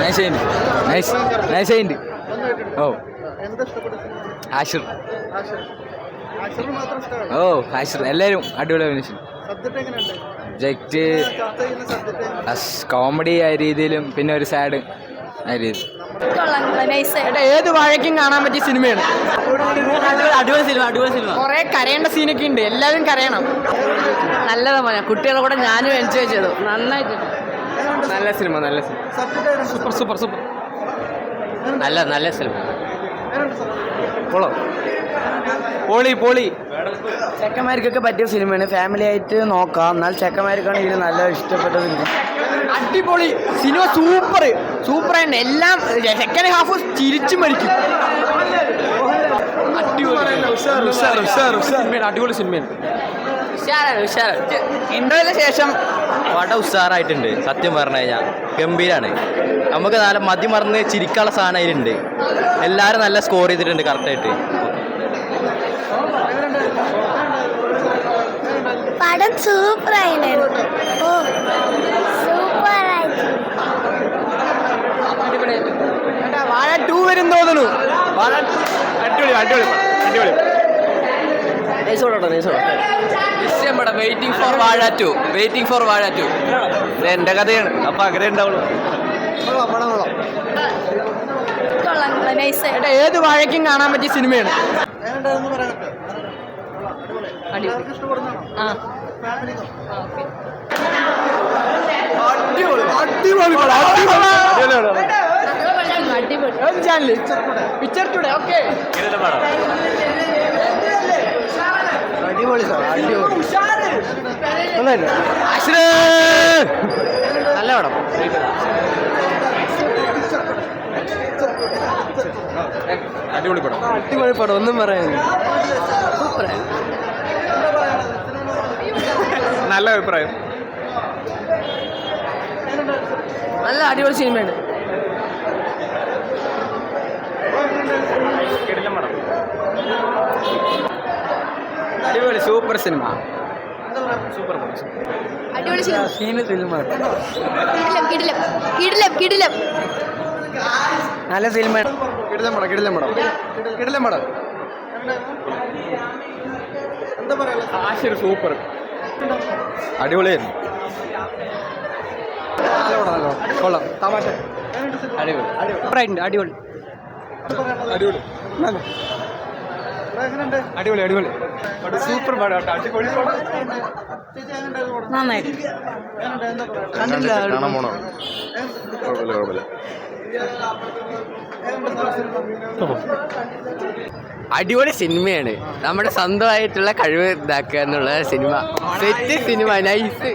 നൈസായിട്ടുണ്ട്. ഓ ആഷിർ. ഓ ആഷിർ എല്ലാവരും അടിപൊളി അഭിനയിച്ചു. സബ്ജക്റ്റ് കോമഡി ആയ രീതിയിലും പിന്നെ ഒരു സാഡ് ആയ രീതി. ഏത് വാഴയ്ക്കും കാണാൻ പറ്റിയ സിനിമയാണ്. അടിപൊളി സിനിമ, അടിപൊളി സിനിമ. കുറെ കരയേണ്ട സീനൊക്കെ ഉണ്ട്, എല്ലാവരും കരയണം. നല്ലതാ മോനെ, കുട്ടികളെ കൂടെ ഞാനും എൻജോയ് ചെയ്തു. നന്നായിട്ട് നല്ല സിനിമ, നല്ല സിനിമ. Super super super. നല്ല സിനിമ. പോളി പോളി. ചെക്കന്മാർക്കൊക്കെ പറ്റിയ സിനിമയാണ്, ഫാമിലി ആയിട്ട് നോക്കാം. എന്നാൽ ചെക്കന്മാർക്കാണ് ഇതിൽ നല്ല ഇഷ്ടപ്പെട്ട സിനിമ. അടിപൊളി സിനിമ, സൂപ്പർ സൂപ്പർ ആണ്. എല്ലാം സെക്കൻഡ് ഹാഫ് ചിരിച്ചു മരിക്കും. അടിപൊളി സിനിമയാണ്. ഇൻട്രോയിന് ശേഷം വട ഉഷാറായിട്ടുണ്ട്. സത്യം പറഞ്ഞു കഴിഞ്ഞാൽ ഗംഭീരാണ്. നമുക്ക് നല്ല മതി മറന്ന് ചിരിക്കാനുള്ള സാധനം അതിലുണ്ട്. എല്ലാവരും നല്ല സ്കോർ ചെയ്തിട്ടുണ്ട് കറക്റ്റായിട്ട്. പടം സൂപ്പറായിരുന്നു. ഓ സൂപ്പറായിരുന്നു. വാഴ 2 വരും തോന്നുന്നു. വാഴ അടിപൊളി അടിപൊളി അടിപൊളി. വെയിറ്റിംഗ് ഫോർ വാഴ 2. വെയിറ്റിംഗ് ഫോർ വാഴ 2. എന്റെ കഥയാണ്, അപ്പൊ അങ്ങനെ ഉണ്ടാവുള്ളൂ. ഏത് വാഴയ്ക്കും കാണാൻ പറ്റിയ സിനിമയാണ്. Channel picture today. ഓക്കെ അടിപൊളി സാർ, അടിപൊളി. നല്ല പടം. അടിപൊളി പടം. അടിപൊളി പടം, ഒന്നും പറയാനില്ല. നല്ല അഭിപ്രായം. നല്ല അടിപൊളി സിനിമയാണ്. അടിപൊളി സൂപ്പർ സിനിമ. അടിപൊളി സിനിമ. കിടിലം. നല്ല സിനിമയാണ്. കിടിലം പടം. ആഷിർ സൂപ്പർ. അടിപൊളിയായിരുന്നു. കൊള്ളാം. തമാശ. അടിപൊളി. അടിപൊളി അടിപൊളി അടിപൊളി സൂപ്പർ പടം. നന്നായിട്ട്. കാണാൻ പോണോ? അടിപൊളി സിനിമയാണ്. നമ്മുടെ സ്വന്തമായിട്ടുള്ള കഴിവ് ഇതാക്കുക എന്നുള്ള സിനിമ. Set cinema, nice.